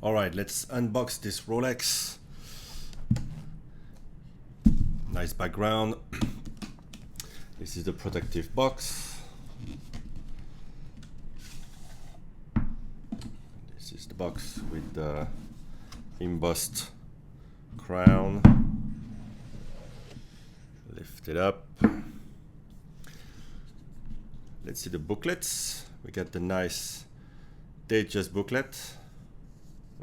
All right, let's unbox this Rolex. Nice background. This is the protective box. This is the box with the embossed crown. Lift it up. Let's see the booklets. We got the nice Datejust booklet.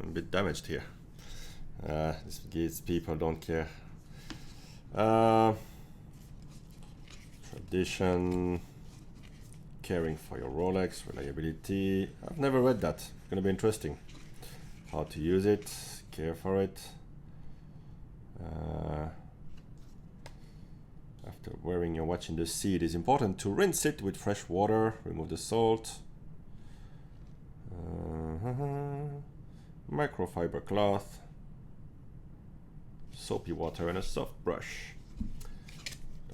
A bit damaged here. These people don't care. Tradition, caring for your Rolex, reliability. I've never read that. It's gonna be interesting. How to use it, care for it. After wearing your watch in the sea, it is important to rinse it with fresh water, remove the salt. Microfiber cloth, soapy water, and a soft brush.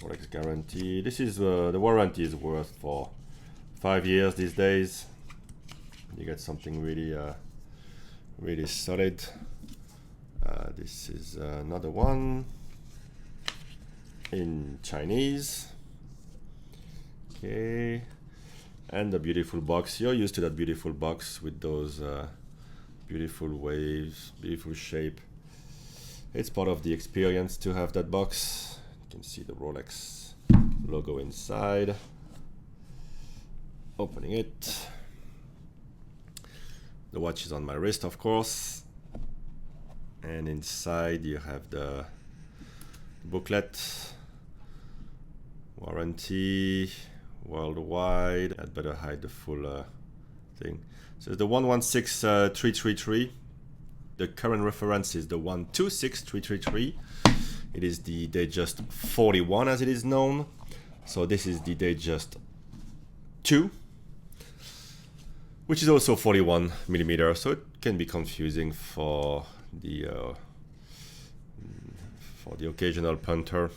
Rolex guarantee. This is the warranty is worth for 5 years these days. You get something really, really solid. This is another one in Chinese. Okay, and the beautiful box. You're used to that beautiful box with those beautiful waves, beautiful shape. It's part of the experience to have that box. You can see the Rolex logo inside. Opening it. The watch is on my wrist, of course. And inside you have the booklet. Warranty worldwide. I'd better hide the full thing. So the 116333. The current reference is the 126333. It is the Datejust 41 as it is known. So this is the Datejust II, which is also 41 millimeter. So it can be confusing for the occasional punter.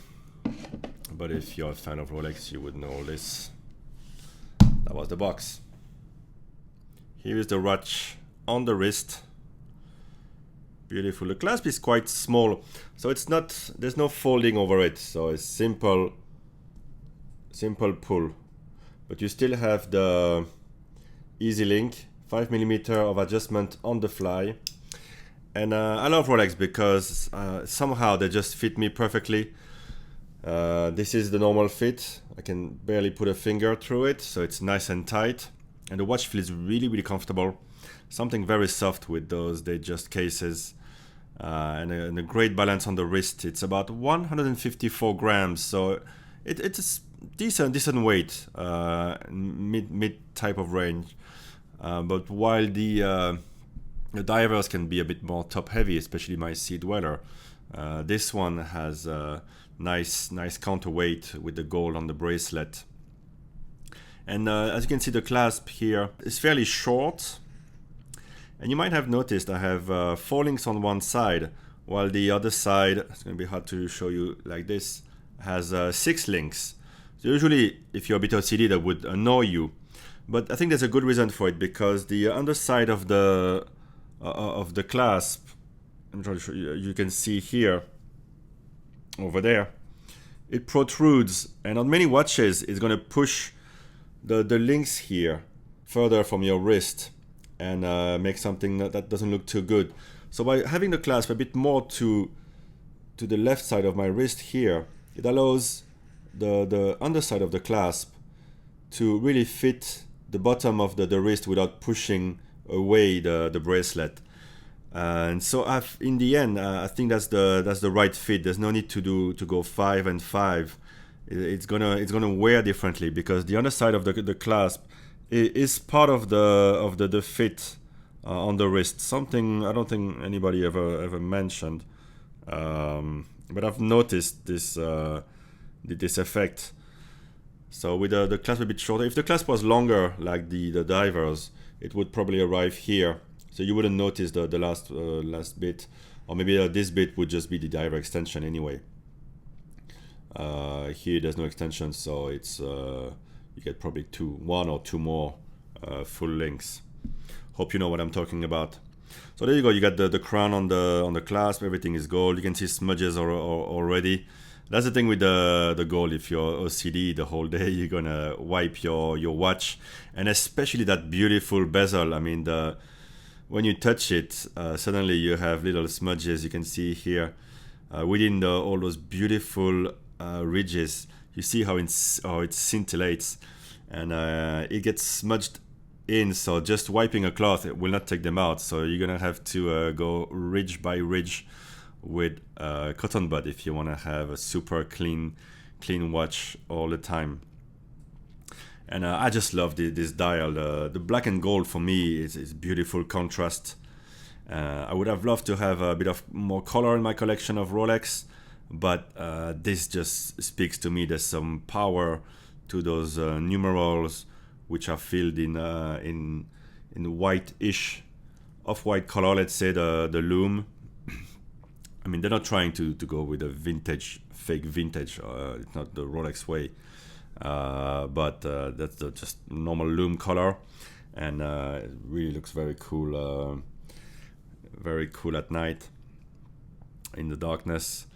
But if you're a fan of Rolex, you would know this. That was the box. Here is the watch on the wrist. Beautiful. The clasp is quite small, so it's not. There's no folding over it, so it's simple pull. But you still have the easy link, 5mm of adjustment on the fly. And I love Rolex because somehow they just fit me perfectly. This is the normal fit. I can barely put a finger through it, so it's nice and tight. And the watch feels really, really comfortable. Something very soft with those Datejust cases. And a great balance on the wrist. It's about 154 grams, so it's a decent weight, mid type of range. But while the divers can be a bit more top heavy, especially my Sea Dweller, this one has a nice counterweight with the gold on the bracelet. And as you can see, the clasp here is fairly short. And you might have noticed I have 4 links on one side, while the other side, it's going to be hard to show you like this, has 6 links. So usually, if you're a bit OCD, that would annoy you. But I think there's a good reason for it, because the underside of the clasp, I'm trying to show you, you can see here, over there, it protrudes, and on many watches, it's going to push the links here further from your wrist and make something that doesn't look too good. So by having the clasp a bit more to the left side of my wrist here, it allows the underside of the clasp to really fit the bottom of the wrist without pushing away the bracelet. And so in the end, I think that's the right fit. There's no need to go 5 and 5. It's gonna wear differently, because the underside of the clasp is part of the fit on the wrist. Something I don't think anybody ever mentioned, but I've noticed this effect. So with the clasp a bit shorter, if the clasp was longer like the divers, it would probably arrive here. So you wouldn't notice the last bit, or maybe this bit would just be the diver extension anyway. Here there's no extension, so it's you get probably one or two more full links. Hope you know what I'm talking about. So there you go. You got the crown on the clasp. Everything is gold. You can see smudges already. That's the thing with the gold. If you're OCD the whole day, you're gonna wipe your watch, and especially that beautiful bezel. I mean, when you touch it, suddenly you have little smudges. You can see here within all those beautiful ridges. You see how it scintillates, and it gets smudged in. So just wiping a cloth, it will not take them out. So you're gonna have to go ridge by ridge with cotton bud if you want to have a super clean watch all the time. And I just love this dial. The black and gold for me is beautiful contrast. I would have loved to have a bit of more color in my collection of Rolex, but this just speaks to me. There's some power to those numerals, which are filled in white-ish, off-white color. Let's say the lume. I mean, they're not trying to go with a fake vintage. It's not the Rolex way, but that's just normal lume color, and it really looks very cool at night in the darkness.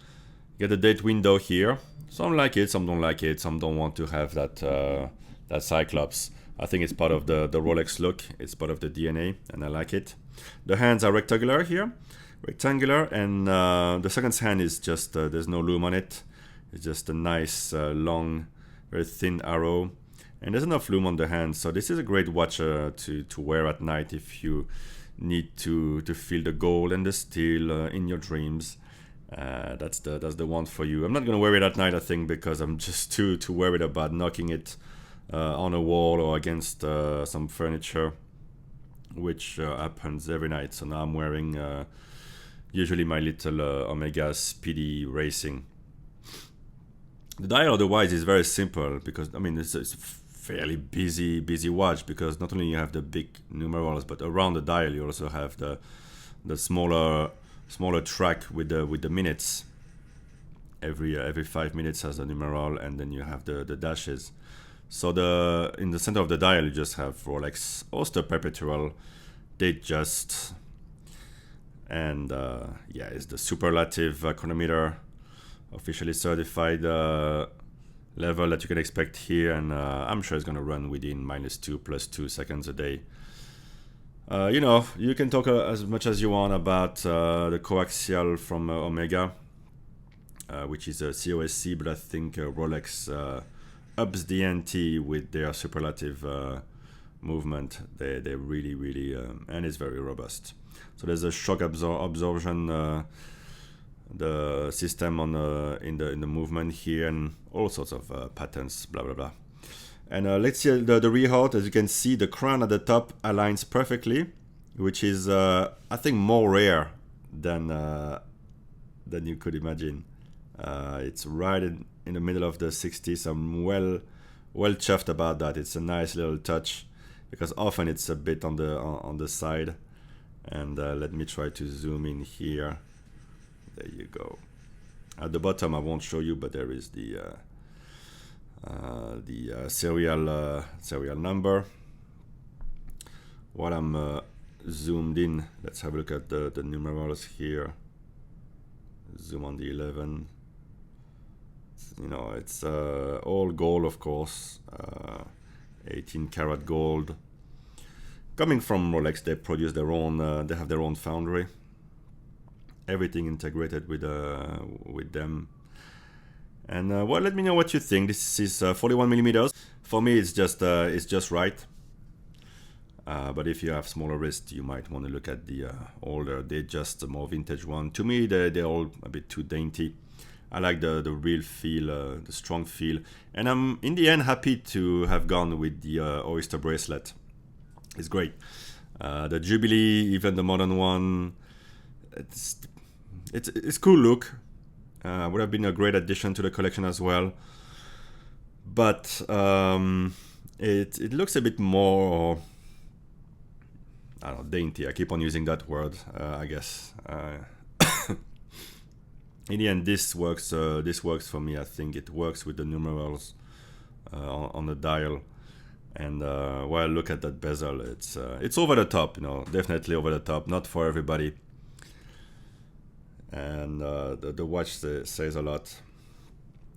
You get the date window here. Some like it, some don't like it. Some don't want to have that cyclops. I think it's part of the Rolex look. It's part of the DNA, and I like it. The hands are rectangular, and the second hand is just there's no lume on it. It's just a nice long, very thin arrow, and there's enough lume on the hand. So this is a great watch to wear at night if you need to feel the gold and the steel in your dreams. That's the one for you. I'm not gonna wear it at night, I think, because I'm just too worried about knocking it on a wall or against some furniture, which happens every night. So now I'm wearing usually my little Omega Speedy Racing. The dial otherwise is very simple, because I mean it's a fairly busy watch, because not only you have the big numerals, but around the dial you also have the smaller track with the minutes. Every 5 minutes has a numeral, and then you have the dashes. So in the center of the dial you just have Rolex Oyster Perpetual Datejust, and yeah, it's the superlative chronometer, officially certified level that you can expect here, and I'm sure it's gonna run within -2 +2 seconds a day. You know, you can talk as much as you want about the coaxial from Omega, which is a COSC, but I think Rolex ups the ante with their superlative movement. They really and it's very robust. So there's a shock absorption the system on in the movement here, and all sorts of patterns, blah blah blah. And let's see the rehaut. As you can see, the crown at the top aligns perfectly, which is I think more rare than you could imagine. It's right in the middle of the 60s. I'm well chuffed about that. It's a nice little touch, because often it's a bit on the side. And let me try to zoom in here. There you go. At the bottom I won't show you, but there is the serial number. While I'm zoomed in, let's have a look at the numerals here. Zoom on the 11. You know, it's all gold, of course. 18 karat gold. Coming from Rolex, they produce their own. They have their own foundry. Everything integrated with them. And well, let me know what you think. This is 41 millimeters. For me, it's just right. But if you have smaller wrist, you might want to look at the older. They're just a more vintage one. To me, they're all a bit too dainty. I like the real feel, the strong feel. And I'm in the end happy to have gone with the Oyster bracelet. It's great. The Jubilee, even the modern one, it's cool look. Would have been a great addition to the collection as well. But it looks a bit more, I don't know, dainty. I keep on using that word, I guess. In the end, this works for me. I think it works with the numerals on the dial. And well, look at that bezel. It's over the top, definitely over the top. Not for everybody. And the watch says a lot.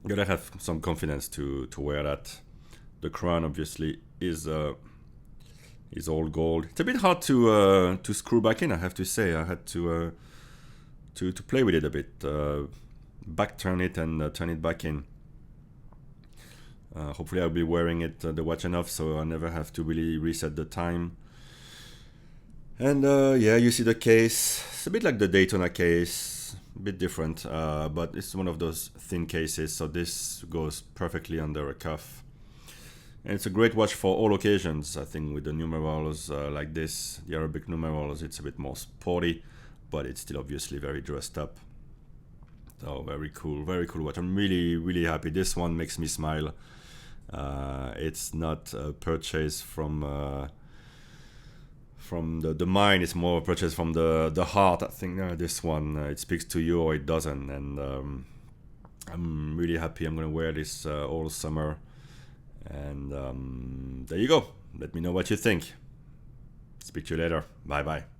You gotta have some confidence to wear that. The crown obviously is all gold. It's a bit hard to screw back in, I have to say. I had to play with it a bit, back turn it and turn it back in. Hopefully I'll be wearing it the watch enough so I never have to really reset the time. And yeah, you see the case. It's a bit like the Daytona case, a bit different, but it's one of those thin cases, so this goes perfectly under a cuff. And it's a great watch for all occasions. I think with the numerals like this, the Arabic numerals, it's a bit more sporty, but it's still obviously very dressed up. So very cool watch. I'm really, really happy. This one makes me smile. It's not a purchase from the mind. It's more a purchase from the heart. I think this one, it speaks to you or it doesn't. And I'm really happy. I'm gonna wear this all summer. And there you go. Let me know what you think. Speak to you later. Bye bye.